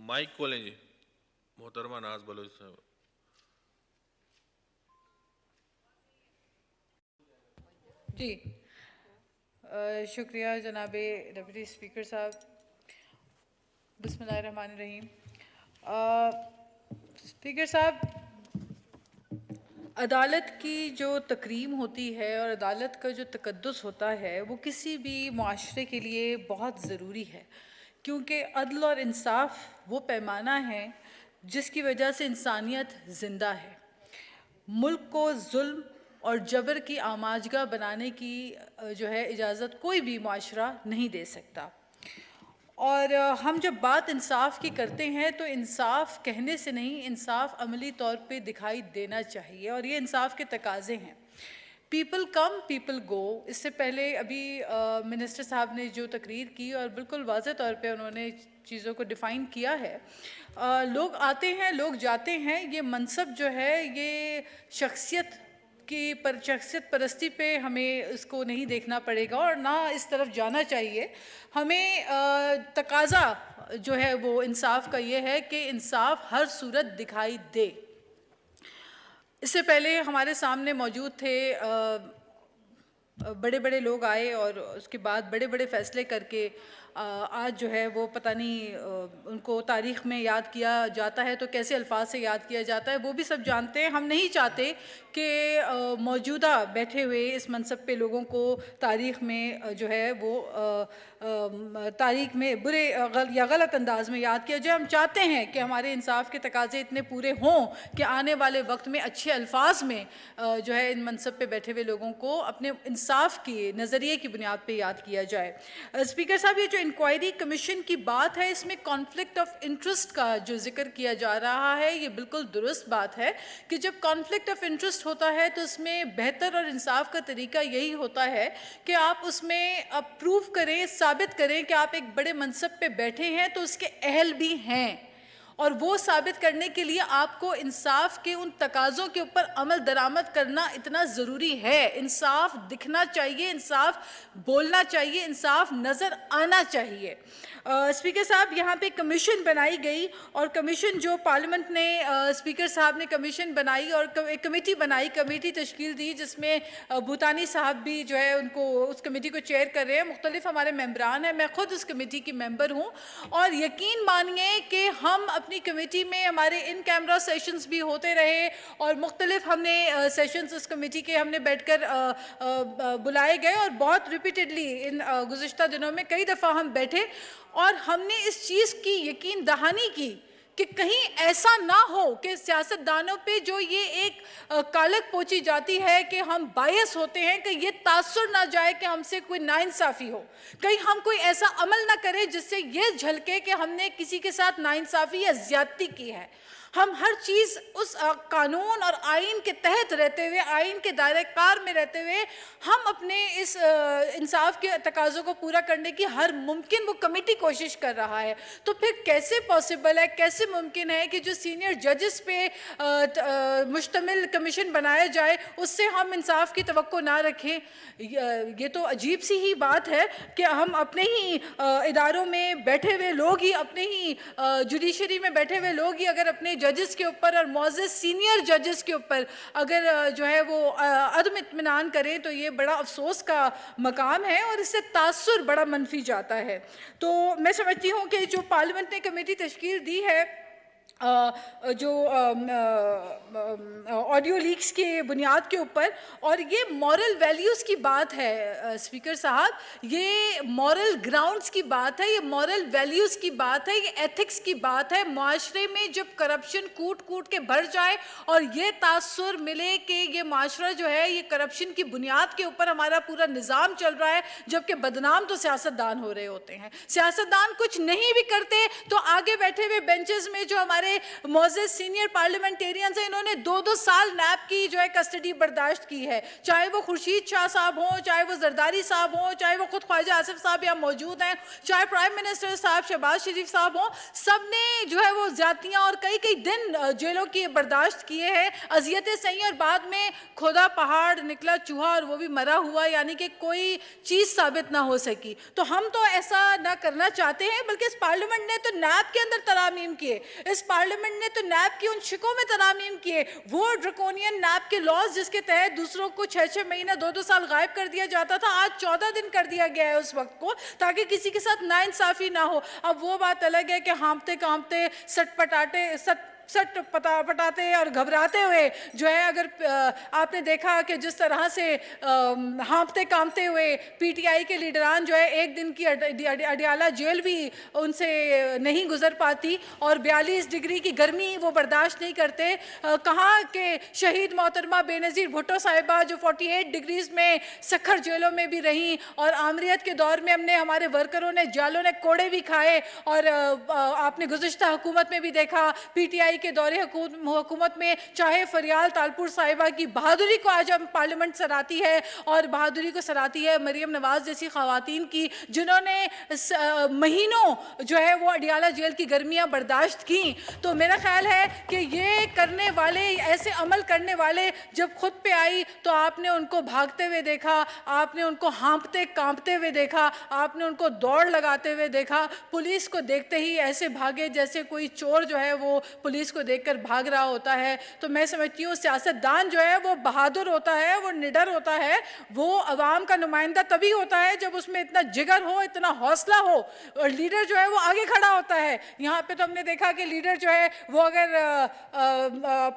Mic खोलें जी, मोहतरमा नाज बलोच साहब। जी शुक्रिया जनाबे डिप्टी स्पीकर साहब। बिस्मिल्लाहिर्रहमानिर्रहीम। स्पीकर साहब, अदालत की जो तकरीम होती है और अदालत का जो तकद्दुस होता है वो किसी भी मुआशरे के लिए बहुत ज़रूरी है, क्योंकि अदल और इंसाफ वो पैमाना है जिसकी वजह से इंसानियत ज़िंदा है। मुल्क को जुल्म और जबर की आमाजगा बनाने की जो है इजाज़त कोई भी मुआशरा नहीं दे सकता। और हम जब बात इंसाफ की करते हैं तो इंसाफ कहने से नहीं, इंसाफ अमली तौर पे दिखाई देना चाहिए, और ये इंसाफ के तकाजे हैं। People come people go. इससे पहले अभी मिनिस्टर साहब ने जो तकरीर की और बिल्कुल वाज़ेह तौर पे उन्होंने चीज़ों को डिफ़ाइन किया है। लोग आते हैं, लोग जाते हैं। ये मनसब जो है ये शख्सियत शख्सियत परस्ती पे हमें इसको नहीं देखना पड़ेगा और ना इस तरफ जाना चाहिए। हमें तकाज़ा जो है वो इंसाफ का ये है कि इंसाफ हर सूरत दिखाई दे। इससे पहले हमारे सामने मौजूद थे बड़े बड़े लोग आए और उसके बाद बड़े बड़े फ़ैसले करके आज जो है वो पता नहीं उनको तारीख़ में याद किया जाता है तो कैसे अल्फाज से याद किया जाता है वो भी सब जानते हैं। हम नहीं चाहते कि मौजूदा बैठे हुए इस मनसब पे लोगों को तारीख़ में जो है वो तारीख़ में बुरे या गलत अंदाज में याद किया जाए। हम चाहते हैं कि हमारे इंसाफ के तकाजे इतने पूरे हों कि आने वाले वक्त में अच्छे अल्फाज में जो है इन मनसब पे बैठे हुए लोगों को अपने इंसाफ के नज़रिए की बुनियाद पे याद किया जाए। स्पीकर साहब, ये जो इंक्वायरी कमीशन की बात है इसमें कॉन्फ्लिक्ट ऑफ इंटरेस्ट का जो जिक्र किया जा रहा है ये बिल्कुल दुरुस्त बात है कि जब कॉन्फ्लिक्ट ऑफ इंटरेस्ट होता है तो उसमें बेहतर और इंसाफ का तरीका यही होता है कि आप उसमें प्रूव करें, साबित करें कि आप एक बड़े मनसब पे बैठे हैं तो उसके अहल भी हैं, और वो साबित करने के लिए आपको इंसाफ के उन तकाज़ों के ऊपर अमल दरामद करना इतना ज़रूरी है। इंसाफ दिखना चाहिए, इंसाफ बोलना चाहिए, इंसाफ नज़र आना चाहिए। स्पीकर साहब, यहाँ पे कमीशन बनाई गई और कमीशन जो पार्लियामेंट ने स्पीकर साहब ने कमीशन बनाई और एक कमेटी बनाई, कमेटी तश्कील दी जिसमें भूटानी साहब भी जो है उनको उस कमेटी को चेयर कर रहे हैं। मुख्तलिफ हमारे मेम्बरान हैं, मैं ख़ुद उस कमेटी की मेंबर हूँ और यकीन मानिए कि हम अपनी कमेटी में हमारे इन कैमरा सेशंस भी होते रहे और मुख्तलिफ हमने सेशंस उस कमेटी के हमने बैठकर बुलाए गए और बहुत रिपीटेडली इन गुज़िश्ता दिनों में कई दफ़ा हम बैठे और हमने इस चीज़ की यकीन दहानी की कि कहीं ऐसा ना हो कि सियासतदानों पे जो ये एक कालक पोची जाती है कि हम बायस होते हैं, कि ये तासुर ना जाए कि हमसे कोई नाइंसाफ़ी हो, कहीं हम कोई ऐसा अमल ना करें जिससे ये झलके कि हमने किसी के साथ नाइंसाफ़ी या ज़्यादती की है। हम हर चीज़ उस कानून और आइन के तहत रहते हुए, आइन के दायरे कार में रहते हुए हम अपने इस इंसाफ के तकाज़ों को पूरा करने की हर मुमकिन वो कमेटी कोशिश कर रहा है। तो फिर कैसे पॉसिबल है, कैसे मुमकिन है कि जो सीनियर जजेस पे मुश्तमिल कमीशन बनाया जाए उससे हम इंसाफ की तवक्को ना रखें? ये तो अजीब सी ही बात है कि हम अपने ही इदारों में बैठे हुए लोग ही, अपने ही जुडिशरी में बैठे हुए लोग ही अगर अपने जजेस के ऊपर और मुअज़्ज़ज़ सीनियर जजेस के ऊपर अगर जो है वो अदम इत्मीनान करें तो ये बड़ा अफसोस का मकाम है और इससे तासुर बड़ा मनफी जाता है। तो मैं समझती हूँ कि जो पार्लियामेंट ने कमेटी तश्कील दी है जो ऑडियो लीक्स के बुनियाद के ऊपर, और ये मॉरल वैल्यूज़ की बात है स्पीकर साहब, ये मॉरल ग्राउंड्स की बात है, ये मॉरल वैल्यूज़ की बात है, ये एथिक्स की बात है। माशरे में जब करप्शन कूट कूट के भर जाए और ये तासुर मिले कि ये माशरा जो है ये करप्शन की बुनियाद के ऊपर हमारा पूरा निज़ाम चल रहा है, जबकि बदनाम तो सियासतदान हो रहे होते हैं। सियासतदान कुछ नहीं भी करते तो आगे बैठे हुए बेंचेस में जो हमारे हमारे मोअज़्ज़ज़ सीनियर पार्लियामेंटेरियंस हैं, इन्होंने 2-2 साल नैब की जो है कस्टडी बर्दाश्त की है, चाहे वो खुर्शीद शाह साहब हों, चाहे वो जरदारी साहब हों, चाहे वो खुद ख्वाजा आसिफ साहब यहाँ मौजूद हैं, चाहे प्राइम मिनिस्टर साहब शहबाज शरीफ साहब हों, सब ने जो है वो ज्यादतियाँ और कई कई दिन जेलों की बर्दाश्त किए हैं, अजियतें सही, और बाद में खुदा पहाड़ निकला चूहा और वो भी मरा हुआ, यानी कि कोई चीज़ साबित ना हो सकी। तो हम तो ऐसा ना करना चाहते हैं, बल्कि इस पार्लियामेंट ने तो नैब के अंदर तरामीम किए, इस पार्लियामेंट ने तो नैब की उन शिकों में तरामीम किए, वो ड्रकोनियन नैब के लॉज जिसके तहत दूसरों को 6-6 महीना 2-2 साल गायब कर दिया जाता था, आज 14 दिन कर दिया गया है उस वक्त को, ताकि किसी के साथ नाइंसाफी ना हो। अब वो बात अलग है कि हाँफते कांपते सट पटाते और घबराते हुए जो है, अगर आपने देखा कि जिस तरह से हाँफते कांपते हुए पीटीआई के लीडरान जो है, एक दिन की अडियाला जेल भी उनसे नहीं गुजर पाती और 42 डिग्री की गर्मी वो बर्दाश्त नहीं करते। कहाँ के शहीद मोहतरमा बेनज़ीर भुट्टो साहिबा जो 48 डिग्रीज में सखर जेलों में भी रहीं, और आमरीत के दौर में हमने हमारे वर्करों ने जालों ने कोड़े भी खाए, और आपने गुज़िश्ता हुकूमत में भी देखा पीटीआई के दौरे हुकूमत में, चाहे फरियाल तालपुर साहिबा की बहादुरी को आज हम पार्लियामेंट सराहती है, और बहादुरी को सराहती है मरियम नवाज जैसी खवातीन की, जिन्होंने महीनों जो है वो अडियाला जेल की गर्मियां बर्दाश्त की। तो मेरा ख्याल है कि ये करने वाले, ऐसे अमल करने वाले जब खुद पे आई तो आपने उनको भागते हुए देखा, आपने उनको हाँफते कांपते हुए देखा, आपने उनको दौड़ लगाते हुए देखा, पुलिस को देखते ही ऐसे भागे जैसे कोई चोर जो है वो पुलिस को देखकर भाग रहा होता है। तो मैं समझती हूँ सियासतदान जो है वो बहादुर होता है, वो निडर होता है, वो अवाम का नुमाइंदा तभी होता है जब उसमें इतना जिगर हो, इतना हौसला हो, और लीडर जो है वो आगे खड़ा होता है। यहाँ पे तो हमने देखा कि लीडर जो है वो अगर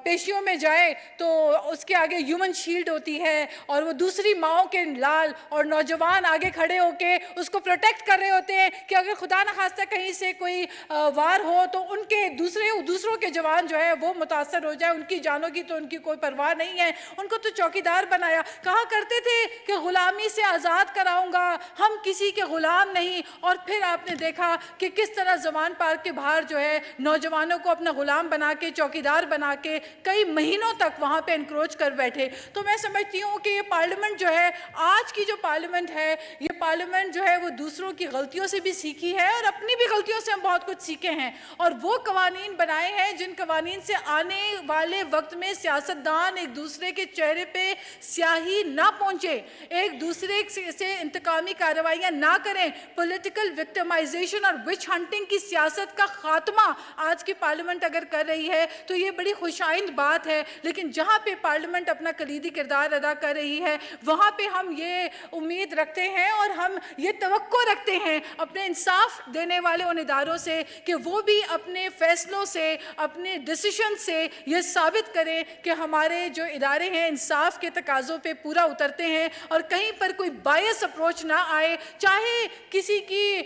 पेशियों में जाए तो उसके आगे ह्यूमन शील्ड होती है, और वो दूसरी माओं के लाल और नौजवान आगे खड़े होके उसको प्रोटेक्ट कर रहे होते हैं कि अगर खुदा न खास्ता कहीं से कोई वार हो तो उनके दूसरों के जवान जो है वो मुतासर हो जाए, उनकी जानों की तो उनकी कोई परवाह नहीं है। उनको तो चौकीदार बनाया, कहा करते थे कि गुलामी से आज़ाद कराऊंगा, हम किसी के गुलाम नहीं, और फिर आपने देखा कि किस तरह जमान पार्क के बाहर जो है नौजवानों को अपना गुलाम बना के, चौकीदार बना के कई महीनों तक वहाँ पे इनक्रोच कर बैठे। तो मैं समझती हूँ कि ये पार्लियामेंट जो है, आज की जो पार्लियामेंट है, ये पार्लियामेंट जो है वो दूसरों की गलतियों से भी सीखी है और अपनी भी गलतियों से हम बहुत कुछ सीखे हैं, और वो कवानीन बनाए हैं जिन कवानीन से आने वाले वक्त में सियासतदान एक दूसरे के चेहरे पे स्याही ना पहुंचे, एक दूसरे से इंतकामी कार्रवाइयां ना करें, पॉलिटिकल विक्टिमाइजेशन और विच हंटिंग की सियासत का खात्मा आज की पार्लियामेंट अगर कर रही है तो ये बड़ी खुशाइंद बात है। लेकिन जहाँ पे पार्लियामेंट अपना कलीदी किरदार अदा कर रही है, वहाँ पे हम ये उम्मीद रखते हैं और हम ये तवक्को रखते हैं अपने इंसाफ देने वाले उन इदारों से कि वो भी अपने फैसलों से, अपने डिसीजन से ये साबित करें कि हमारे जो इदारे हैं इंसाफ के तकाज़ों पे पूरा उतरते हैं, और कहीं पर कोई बायस अप्रोच ना आए, चाहे किसी की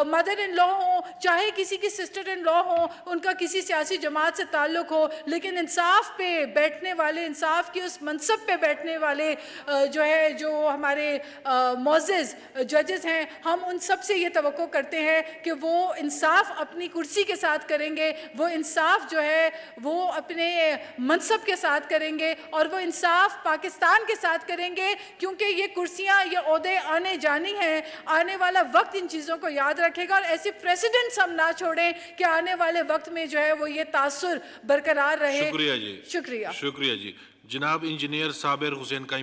मदर इन लॉ हो, चाहे किसी की सिस्टर इन लॉ हो, उनका किसी सियासी जमात से ताल्लुक़ हो, लेकिन इंसाफ पे बैठने वाले, इंसाफ की उस मनसब पे बैठने वाले जो हमारे मोअज़्ज़ज़ जजेस हैं, हम उन सब से ये तवक्को करते हैं कि वो इंसाफ अपनी कुर्सी के साथ करेंगे, वो इंसाफ जो है वो अपने मनसब के साथ करेंगे, और वो इंसाफ पाकिस्तान के साथ करेंगे, क्योंकि ये कुर्सियां, ये ओहदे आने जानी हैं, आने वाला वक्त इन चीज़ों को याद रखेगा, और ऐसे प्रेसिडेंट्स हम ना छोड़ें कि आने वाले वक्त में जो है वो ये तासुर बरकरार रहे। शुक्रिया जी, शुक्रिया शुक्रिया जी। जनाब इंजीनियर साबिर हुसैन का